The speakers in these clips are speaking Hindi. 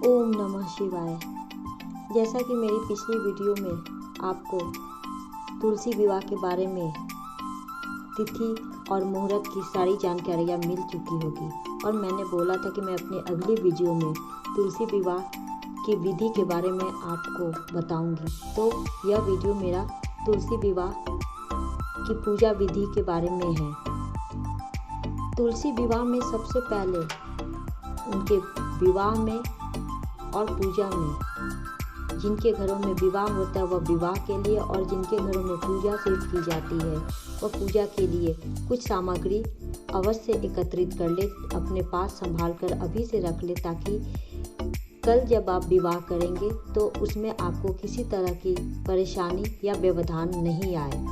ओम नमः शिवाय। जैसा कि मेरी पिछली वीडियो में आपको तुलसी विवाह के बारे में तिथि और मुहूर्त की सारी जानकारियाँ मिल चुकी होगी और मैंने बोला था कि मैं अपनी अगली वीडियो में तुलसी विवाह की विधि के बारे में आपको बताऊंगी। तो यह वीडियो मेरा तुलसी विवाह की पूजा विधि के बारे में है। तुलसी विवाह में सबसे पहले उनके विवाह में और पूजा में, जिनके घरों में विवाह होता है वह विवाह के लिए और जिनके घरों में पूजा सिर्फ की जाती है वह पूजा के लिए कुछ सामग्री अवश्य एकत्रित कर ले, अपने पास संभाल कर अभी से रख ले, ताकि कल जब आप विवाह करेंगे तो उसमें आपको किसी तरह की परेशानी या व्यवधान नहीं आए।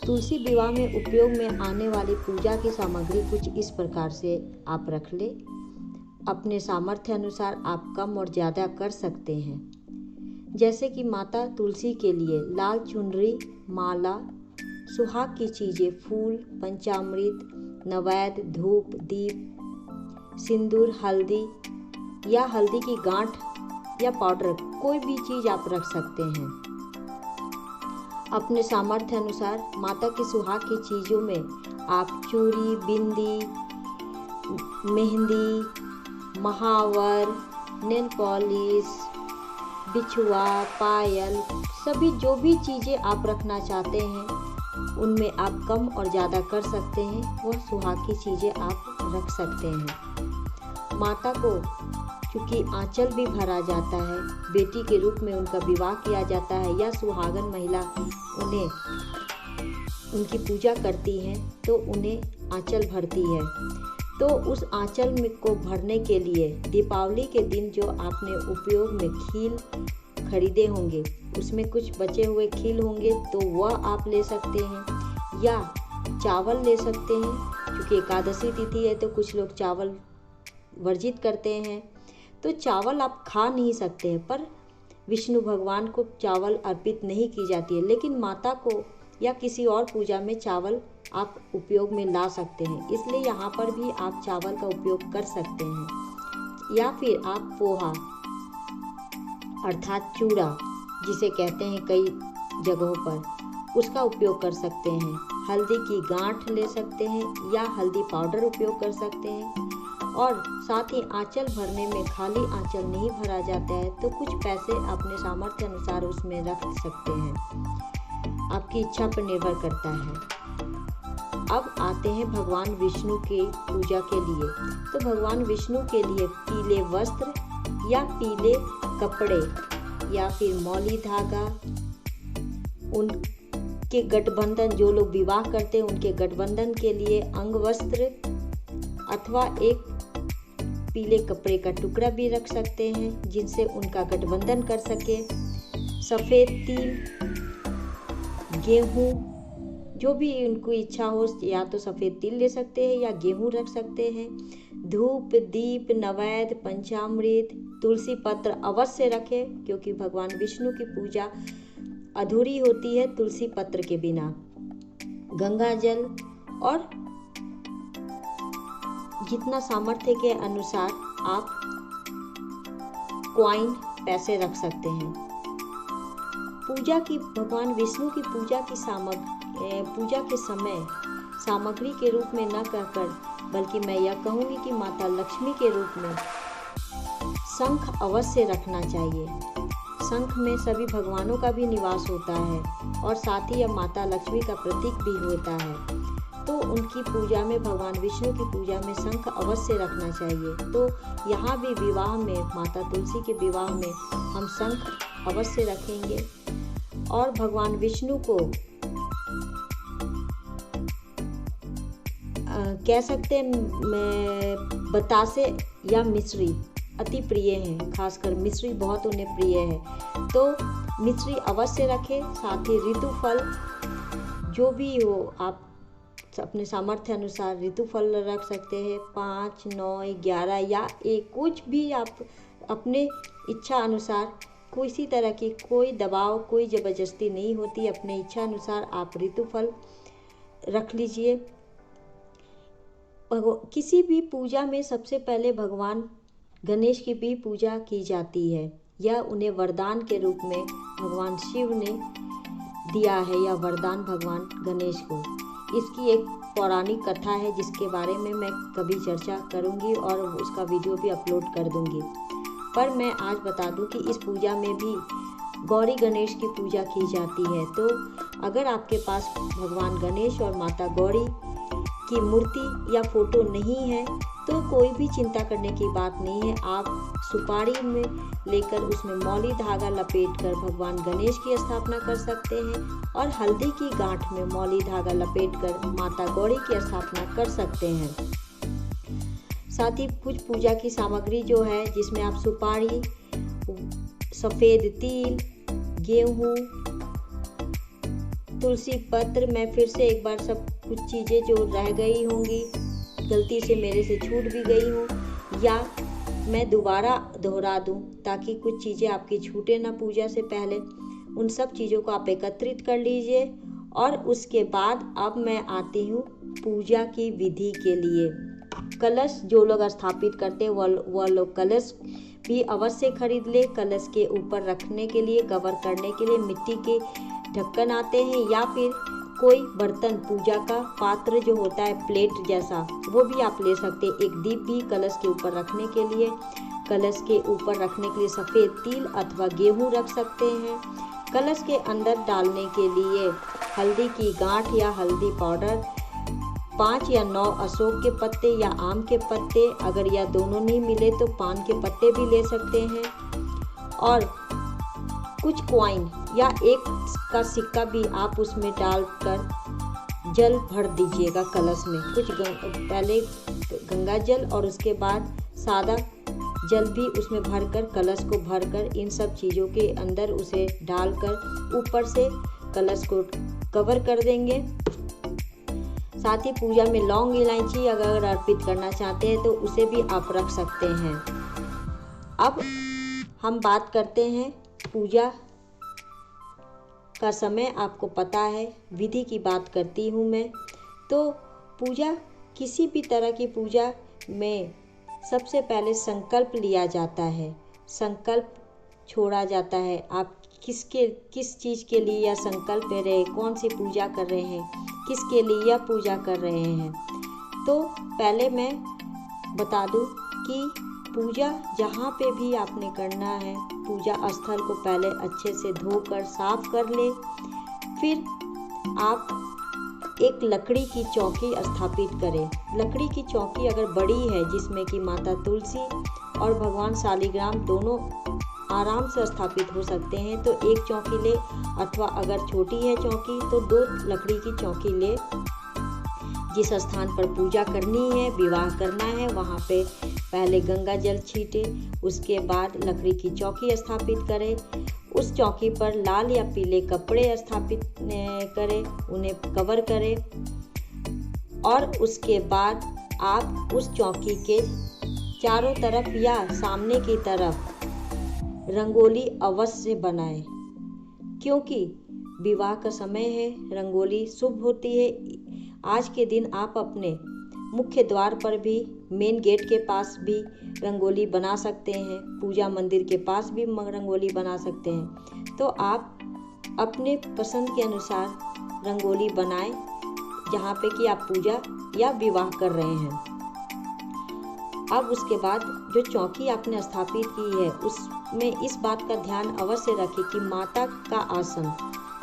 तुलसी विवाह में उपयोग में आने वाली पूजा की सामग्री कुछ इस प्रकार से आप रख ले। अपने सामर्थ्य अनुसार आप कम और ज़्यादा कर सकते हैं। जैसे कि माता तुलसी के लिए लाल चुनरी, माला, सुहाग की चीज़ें, फूल, पंचामृत, नैवेद्य, धूप, दीप, सिंदूर, हल्दी या हल्दी की गांठ या पाउडर, कोई भी चीज़ आप रख सकते हैं। अपने सामर्थ्य अनुसार माता की सुहाग की चीज़ों में आप चूड़ी, बिंदी, मेहंदी, महावर, नेल पॉलिश, बिछुआ, पायल, सभी जो भी चीज़ें आप रखना चाहते हैं उनमें आप कम और ज़्यादा कर सकते हैं। वह सुहाग की चीज़ें आप रख सकते हैं। माता को चूँकि आंचल भी भरा जाता है, बेटी के रूप में उनका विवाह किया जाता है या सुहागन महिला उन्हें उनकी पूजा करती हैं तो उन्हें आंचल भरती है। तो उस आंचल में को भरने के लिए दीपावली के दिन जो आपने उपयोग में खील खरीदे होंगे उसमें कुछ बचे हुए खील होंगे तो वह आप ले सकते हैं या चावल ले सकते हैं। क्योंकि एकादशी तिथि है तो कुछ लोग चावल वर्जित करते हैं, तो चावल आप खा नहीं सकते हैं, पर विष्णु भगवान को चावल अर्पित नहीं की जाती है, लेकिन माता को या किसी और पूजा में चावल आप उपयोग में ला सकते हैं। इसलिए यहाँ पर भी आप चावल का उपयोग कर सकते हैं या फिर आप पोहा अर्थात चूड़ा जिसे कहते हैं कई जगहों पर, उसका उपयोग कर सकते हैं। हल्दी की गांठ ले सकते हैं या हल्दी पाउडर उपयोग कर सकते हैं। और साथ ही आंचल भरने में खाली आंचल नहीं भरा जाता है तो कुछ पैसे अपने सामर्थ्य अनुसार उसमें रख सकते हैं। आपकी इच्छा पर निर्भर करता है। अब आते हैं भगवान विष्णु के पूजा के लिए। तो भगवान विष्णु के लिए पीले वस्त्र या पीले कपड़े या फिर मौली धागा, उनके गठबंधन, जो लोग विवाह करते हैं उनके गठबंधन के लिए अंग वस्त्र अथवा एक पीले कपड़े का टुकड़ा भी रख सकते हैं जिनसे उनका गठबंधन कर सके। सफ़ेद तिल, गेहूँ, जो भी उनको इच्छा हो, या तो सफ़ेद तिल ले सकते हैं या गेहूँ रख सकते हैं। धूप, दीप, नैवेद्य, पंचामृत, तुलसी पत्र अवश्य रखें क्योंकि भगवान विष्णु की पूजा अधूरी होती है तुलसी पत्र के बिना। गंगा जल और जितना सामर्थ्य के अनुसार आप कॉइन, पैसे रख सकते हैं। पूजा की, भगवान विष्णु की पूजा के समय सामग्री के रूप में न कहकर, बल्कि मैं यह कहूँगी कि माता लक्ष्मी के रूप में शंख अवश्य रखना चाहिए। शंख में सभी भगवानों का भी निवास होता है और साथ ही यह माता लक्ष्मी का प्रतीक भी होता है। तो उनकी पूजा में, भगवान विष्णु की पूजा में शंख अवश्य रखना चाहिए। तो यहाँ भी विवाह में, माता तुलसी के विवाह में हम शंख अवश्य रखेंगे। और भगवान विष्णु को कह सकते हैं बतासे या मिश्री अति प्रिय हैं, खासकर मिश्री बहुत उन्हें प्रिय है तो मिश्री अवश्य रखें। साथ ही ऋतुफल जो भी हो आप अपने सामर्थ्य अनुसार ऋतुफल रख सकते हैं, 5, 9, 11 या 1, कुछ भी आप अपने इच्छा अनुसार। किसी तरह की कोई दबाव, कोई ज़बरदस्ती नहीं होती, अपने इच्छा अनुसार आप ऋतुफल रख लीजिए। किसी भी पूजा में सबसे पहले भगवान गणेश की भी पूजा की जाती है। यह उन्हें वरदान के रूप में भगवान शिव ने दिया है, यह वरदान भगवान गणेश को। इसकी एक पौराणिक कथा है जिसके बारे में मैं कभी चर्चा करूंगी और उसका वीडियो भी अपलोड कर दूंगी। पर मैं आज बता दूं कि इस पूजा में भी गौरी गणेश की पूजा की जाती है। तो अगर आपके पास भगवान गणेश और माता गौरी की मूर्ति या फोटो नहीं है तो कोई भी चिंता करने की बात नहीं है। आप सुपारी में लेकर उसमें मौली धागा लपेटकर भगवान गणेश की स्थापना कर सकते हैं और हल्दी की गांठ में मौली धागा लपेटकर माता गौरी की स्थापना कर सकते हैं। साथ ही कुछ पूजा की सामग्री जो है जिसमें आप सुपारी, सफ़ेद तिल, गेहूँ, तुलसी पत्र, मैं फिर से एक बार सब कुछ चीज़ें जो रह गई होंगी, गलती से मेरे से छूट भी गई हूँ या मैं दोबारा दोहरा दूँ ताकि कुछ चीज़ें आपकी छूटे ना पूजा से पहले, उन सब चीज़ों को आप एकत्रित कर लीजिए। और उसके बाद अब मैं आती हूँ पूजा की विधि के लिए। कलश जो लोग स्थापित करते हैं वह लोग कलश भी अवश्य खरीद ले। कलश के ऊपर रखने के लिए, कवर करने के लिए मिट्टी के ढक्कन आते हैं या फिर कोई बर्तन, पूजा का पात्र जो होता है प्लेट जैसा, वो भी आप ले सकते हैं। एक दीप भी कलश के ऊपर रखने के लिए, कलश के ऊपर रखने के लिए सफ़ेद तिल अथवा गेहूँ रख सकते हैं। कलश के अंदर डालने के लिए हल्दी की गांठ या हल्दी पाउडर, 5 या 9 अशोक के पत्ते या आम के पत्ते, अगर यह दोनों नहीं मिले तो पान के पत्ते भी ले सकते हैं, और कुछ कॉइन या एक का सिक्का भी आप उसमें डालकर जल भर दीजिएगा कलश में। कुछ पहले गंगा जल और उसके बाद सादा जल भी उसमें भरकर, कलश को भरकर इन सब चीज़ों के अंदर उसे डालकर ऊपर से कलश को कवर कर देंगे। साथ ही पूजा में लौंग, इलायची अगर अर्पित करना चाहते हैं तो उसे भी आप रख सकते हैं। अब हम बात करते हैं पूजा का समय, आपको पता है विधि की बात करती हूँ मैं। तो पूजा, किसी भी तरह की पूजा में सबसे पहले संकल्प लिया जाता है, संकल्प छोड़ा जाता है। आप किस चीज़ के लिए यह संकल्प ले रहे हैं, कौन सी पूजा कर रहे हैं, किसके लिए यह पूजा कर रहे हैं। तो पहले मैं बता दूं कि पूजा जहाँ पे भी आपने करना है, पूजा स्थल को पहले अच्छे से धोकर साफ कर ले। फिर आप एक लकड़ी की चौकी स्थापित करें। लकड़ी की चौकी अगर बड़ी है जिसमें कि माता तुलसी और भगवान शालिग्राम दोनों आराम से स्थापित हो सकते हैं तो एक चौकी ले, अथवा अगर छोटी है चौकी तो 2 लकड़ी की चौकी ले। जिस स्थान पर पूजा करनी है, विवाह करना है, वहाँ पे पहले गंगा जल छीटे, उसके बाद लकड़ी की चौकी स्थापित करें। उस चौकी पर लाल या पीले कपड़े स्थापित करें, उन्हें कवर करें, और उसके बाद आप उस चौकी के चारों तरफ या सामने की तरफ रंगोली अवश्य बनाएं, क्योंकि विवाह का समय है, रंगोली शुभ होती है। आज के दिन आप अपने मुख्य द्वार पर भी, मेन गेट के पास भी रंगोली बना सकते हैं, पूजा मंदिर के पास भी रंगोली बना सकते हैं। तो आप अपने पसंद के अनुसार रंगोली बनाएं जहाँ पे कि आप पूजा या विवाह कर रहे हैं। अब उसके बाद जो चौकी आपने स्थापित की है उसमें इस बात का ध्यान अवश्य रखें कि माता का आसन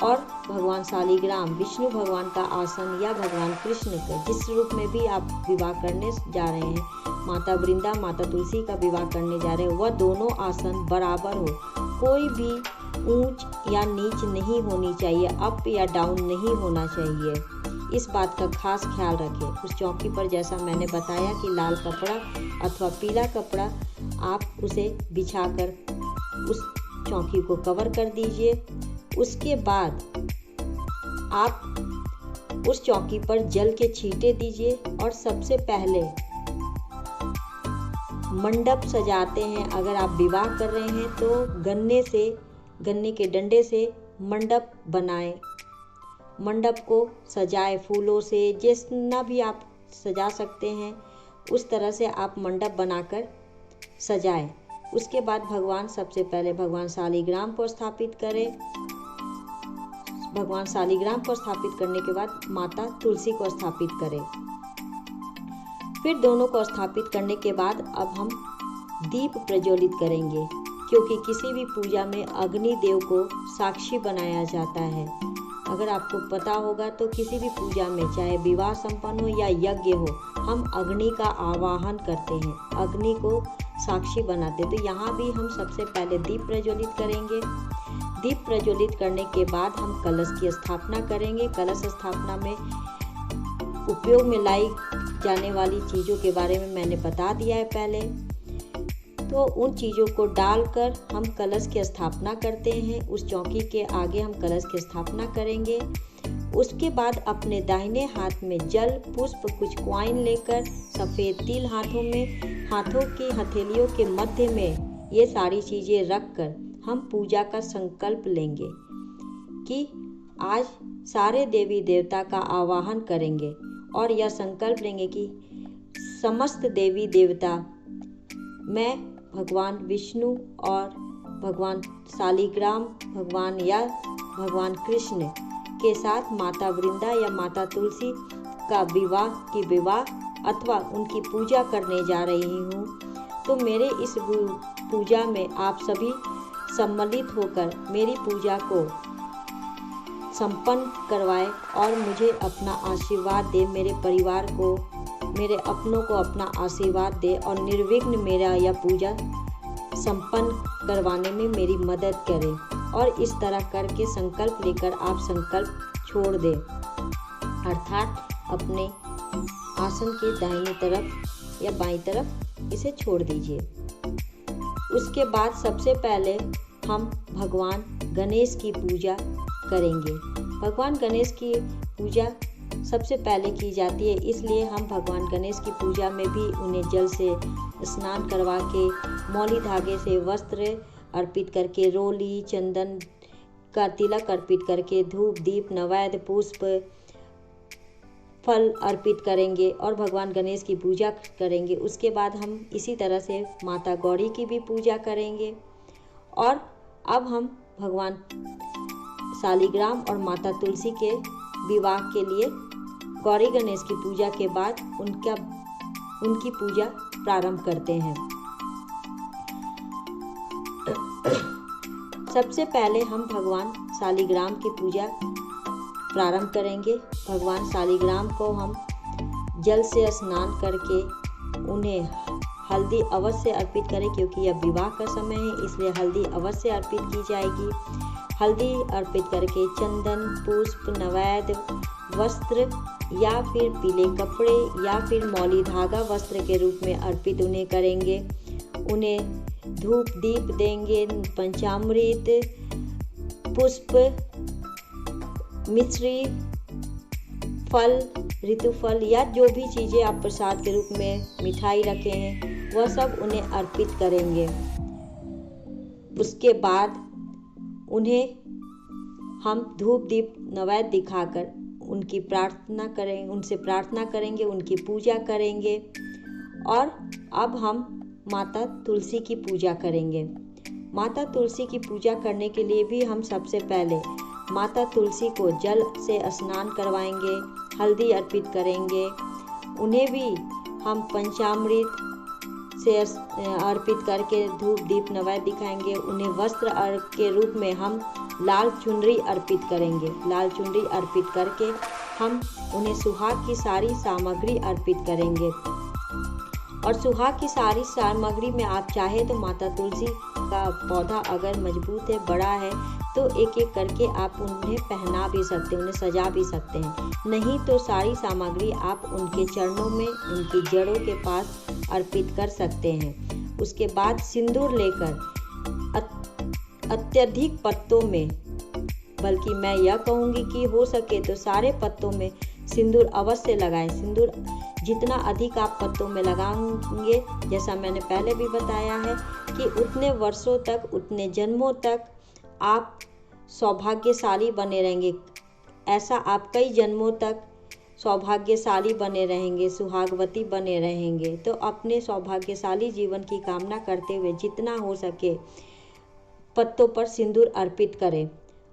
और भगवान शालिग्राम, विष्णु भगवान का आसन या भगवान कृष्ण के जिस रूप में भी आप विवाह करने जा रहे हैं, माता वृंदा, माता तुलसी का विवाह करने जा रहे हैं, वह दोनों आसन बराबर हो। कोई भी ऊंच या नीच नहीं होनी चाहिए, अप या डाउन नहीं होना चाहिए। इस बात का खास ख्याल रखें। उस चौकी पर जैसा मैंने बताया कि लाल कपड़ा अथवा पीला कपड़ा आप उसे बिछाकर उस चौकी को कवर कर दीजिए। उसके बाद आप उस चौकी पर जल के छींटे दीजिए और सबसे पहले मंडप सजाते हैं। अगर आप विवाह कर रहे हैं तो गन्ने के डंडे से मंडप बनाएं, मंडप को सजाएं फूलों से, जितना भी आप सजा सकते हैं उस तरह से आप मंडप बनाकर सजाएं। उसके बाद सबसे पहले भगवान शालिग्राम को स्थापित करें। भगवान शालिग्राम को स्थापित करने के बाद माता तुलसी को स्थापित करें। फिर दोनों को स्थापित करने के बाद अब हम दीप प्रज्वलित करेंगे, क्योंकि किसी भी पूजा में अग्नि देव को साक्षी बनाया जाता है। अगर आपको पता होगा तो किसी भी पूजा में, चाहे विवाह संपन्न हो या यज्ञ हो, हम अग्नि का आवाहन करते हैं, अग्नि को साक्षी बनाते हैं। तो यहाँ भी हम सबसे पहले दीप प्रज्वलित करेंगे। दीप प्रज्वलित करने के बाद हम कलश की स्थापना करेंगे। कलश स्थापना में उपयोग में लाई जाने वाली चीज़ों के बारे में मैंने बता दिया है पहले। तो उन चीज़ों को डालकर हम कलश की स्थापना करते हैं। उस चौकी के आगे हम कलश की स्थापना करेंगे। उसके बाद अपने दाहिने हाथ में जल, पुष्प, कुछ कॉइन लेकर सफ़ेद तिल हाथों की हथेलियों के मध्य में ये सारी चीज़ें रखकर हम पूजा का संकल्प लेंगे कि आज सारे देवी देवता का आवाहन करेंगे और यह संकल्प लेंगे कि समस्त देवी देवता, मैं भगवान विष्णु और भगवान शालिग्राम, भगवान कृष्ण के साथ माता वृंदा या माता तुलसी का विवाह अथवा उनकी पूजा करने जा रही हूँ। तो मेरे इस पूजा में आप सभी सम्मिलित होकर मेरी पूजा को संपन्न करवाएं और मुझे अपना आशीर्वाद दे, मेरे परिवार को, मेरे अपनों को अपना आशीर्वाद दे और निर्विघ्न मेरा यह पूजा संपन्न करवाने में मेरी मदद करें। और इस तरह करके संकल्प लेकर आप संकल्प छोड़ दें, अर्थात अपने आसन के दाहिनी तरफ या बाईं तरफ इसे छोड़ दीजिए। उसके बाद सबसे पहले हम भगवान गणेश की पूजा करेंगे। भगवान गणेश की पूजा सबसे पहले की जाती है, इसलिए हम भगवान गणेश की पूजा में भी उन्हें जल से स्नान करवा के, मौली धागे से वस्त्र अर्पित करके, रोली चंदन का तिलक अर्पित करके, धूप दीप नैवेद्य पुष्प फल अर्पित करेंगे और भगवान गणेश की पूजा करेंगे। उसके बाद हम इसी तरह से माता गौरी की भी पूजा करेंगे। और अब हम भगवान शालिग्राम और माता तुलसी के विवाह के लिए गौरी गणेश की पूजा के बाद उनकी पूजा प्रारंभ करते हैं। सबसे पहले हम भगवान शालिग्राम की पूजा प्रारंभ करेंगे। भगवान शालिग्राम को हम जल से स्नान करके उन्हें हल्दी अवश्य अर्पित करें, क्योंकि यह विवाह का समय है, इसलिए हल्दी अवश्य अर्पित की जाएगी। हल्दी अर्पित करके चंदन पुष्प नैवेद्य वस्त्र या फिर पीले कपड़े या फिर मौली धागा वस्त्र के रूप में अर्पित उन्हें करेंगे। उन्हें धूप दीप देंगे, पंचामृत पुष्प मिश्री फल ऋतुफल या जो भी चीज़ें आप प्रसाद के रूप में मिठाई रखे हैं वह सब उन्हें अर्पित करेंगे। उसके बाद उन्हें हम धूप दीप नैवेद्य दिखाकर उनसे प्रार्थना करेंगे, उनकी पूजा करेंगे। और अब हम माता तुलसी की पूजा करेंगे। माता तुलसी की पूजा करने के लिए भी हम सबसे पहले माता तुलसी को जल से स्नान करवाएंगे, हल्दी अर्पित करेंगे। उन्हें भी हम पंचामृत से अर्पित करके धूप दीप नैवेद्य दिखाएंगे। उन्हें वस्त्र के रूप में हम लाल चुनरी अर्पित करेंगे। लाल चुनरी अर्पित करके हम उन्हें सुहाग की सारी सामग्री अर्पित करेंगे। और सुहाग की सारी सामग्री में आप चाहे तो माता तुलसी का पौधा अगर मजबूत है, बड़ा है, तो एक एक करके आप उन्हें पहना भी सकते हैं, उन्हें सजा भी सकते हैं। नहीं तो सारी सामग्री आप उनके चरणों में, उनकी जड़ों के पास अर्पित कर सकते हैं। उसके बाद सिंदूर लेकर अत्यधिक पत्तों में, बल्कि मैं यह कहूँगी कि हो सके तो सारे पत्तों में सिंदूर अवश्य लगाएं। सिंदूर जितना अधिक आप पत्तों में लगाएंगे, जैसा मैंने पहले भी बताया है कि उतने वर्षों तक, उतने जन्मों तक आप सौभाग्यशाली बने रहेंगे। ऐसा आप कई जन्मों तक सौभाग्यशाली बने रहेंगे, सुहागवती बने रहेंगे। तो अपने सौभाग्यशाली जीवन की कामना करते हुए जितना हो सके पत्तों पर सिंदूर अर्पित करें।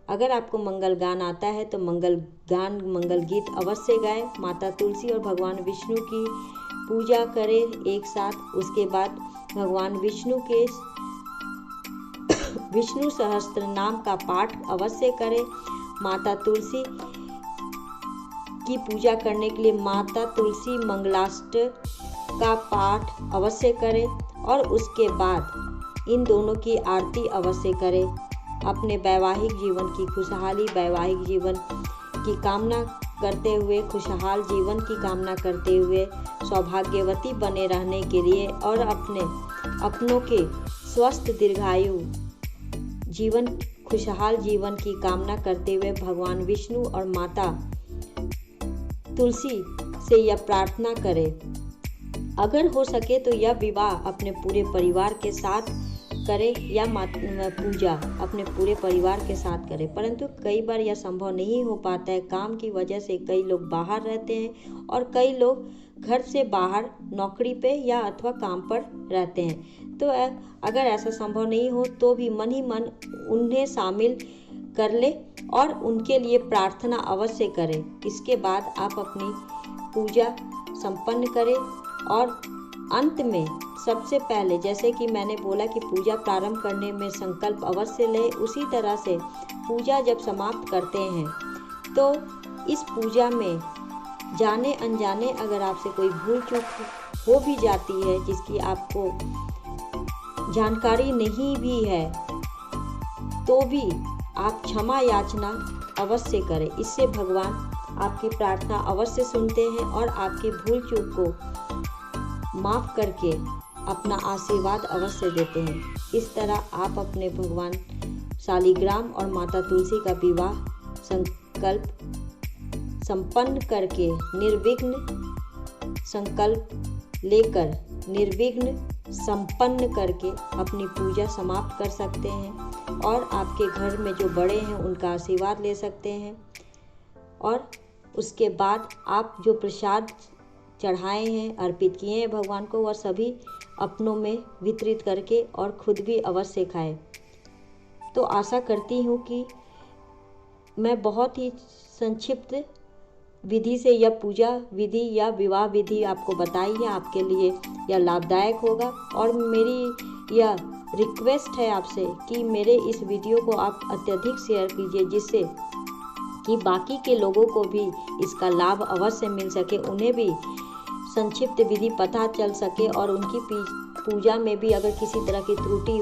अगर आपको मंगल गान आता है तो मंगल गान, मंगल गीत अवश्य गाएं। माता तुलसी और भगवान विष्णु की पूजा करें एक साथ। उसके बाद भगवान विष्णु के विष्णु सहस्त्र नाम का पाठ अवश्य करें। माता तुलसी की पूजा करने के लिए माता तुलसी मंगलाष्टक का पाठ अवश्य करें और उसके बाद इन दोनों की आरती अवश्य करें। अपने वैवाहिक जीवन की खुशहाली, वैवाहिक जीवन की कामना करते हुए, खुशहाल जीवन की कामना करते हुए, सौभाग्यवती बने रहने के लिए और अपनों के स्वस्थ दीर्घायु जीवन, खुशहाल जीवन की कामना करते हुए भगवान विष्णु और माता तुलसी से यह प्रार्थना करें। अगर हो सके तो यह विवाह अपने पूरे परिवार के साथ करें या पूजा अपने पूरे परिवार के साथ करें, परंतु कई बार यह संभव नहीं हो पाता है। काम की वजह से कई लोग बाहर रहते हैं और कई लोग घर से बाहर नौकरी पे या अथवा काम पर रहते हैं। तो अगर ऐसा संभव नहीं हो तो भी मन ही मन उन्हें शामिल कर ले और उनके लिए प्रार्थना अवश्य करें। इसके बाद आप अपनी पूजा संपन्न करें और अंत में सबसे पहले, जैसे कि मैंने बोला कि पूजा प्रारंभ करने में संकल्प अवश्य लें, उसी तरह से पूजा जब समाप्त करते हैं तो इस पूजा में जाने अनजाने अगर आपसे कोई भूल चूक हो भी जाती है जिसकी आपको जानकारी नहीं भी है तो भी आप क्षमा याचना अवश्य करें। इससे भगवान आपकी प्रार्थना अवश्य सुनते हैं और आपकी भूल चूक को माफ़ करके अपना आशीर्वाद अवश्य देते हैं। इस तरह आप अपने भगवान शालिग्राम और माता तुलसी का विवाह संकल्प संपन्न करके निर्विघ्न संकल्प लेकर निर्विघ्न संपन्न करके अपनी पूजा समाप्त कर सकते हैं और आपके घर में जो बड़े हैं उनका आशीर्वाद ले सकते हैं। और उसके बाद आप जो प्रसाद चढ़ाए हैं, अर्पित किए हैं भगवान को, वह सभी अपनों में वितरित करके और खुद भी अवश्य खाएं। तो आशा करती हूँ कि मैं बहुत ही संक्षिप्त विधि से यह पूजा विधि या विवाह विधि आपको बताई है, आपके लिए यह लाभदायक होगा। और मेरी यह रिक्वेस्ट है आपसे कि मेरे इस वीडियो को आप अत्यधिक शेयर कीजिए, जिससे कि बाकी के लोगों को भी इसका लाभ अवश्य मिल सके, उन्हें भी संक्षिप्त विधि पता चल सके और उनकी पूजा में भी अगर किसी तरह की त्रुटि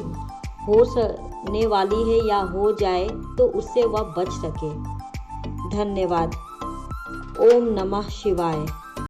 होने वाली है या हो जाए तो उससे वह बच सके। धन्यवाद। ओम नमः शिवाय।